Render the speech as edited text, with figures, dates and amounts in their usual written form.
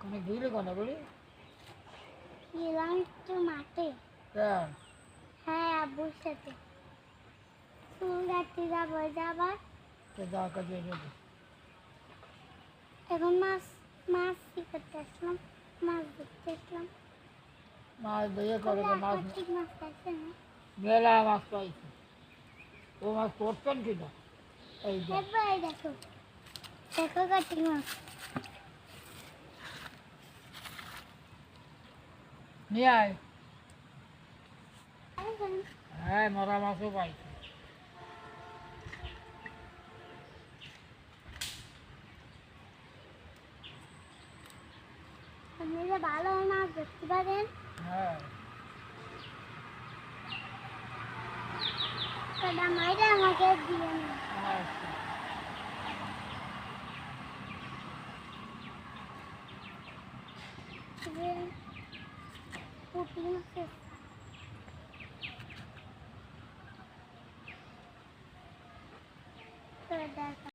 অনেক দূরে কোন করি গেলাম একটু মাঠে। হ্যাঁ, আব্বুর সাথে চুল কাটতে যাবো যাবার। যাওয়া কাজে যাবে। এখন মাছ মাছ কি করতে আসলাম, মাছ ধরতে আসলাম। মাছ ধরে করে তো মাছ ঠিক মাছ পাইছে না? মেলা মাছ পাইছে। ও মাছ পড়ছেন কিনা এই যে এই দেখো দেখো কার্তিক মাছ। নিয়ে আয়। হ্যাঁ, মরা মাছও পাইছে। আপনি যে ভালো মাছ ধরতে পারেন। হ্যাঁ, মাইরে আমাকে দিবেন না। আচ্ছা। পুঁটি মাছের দেখা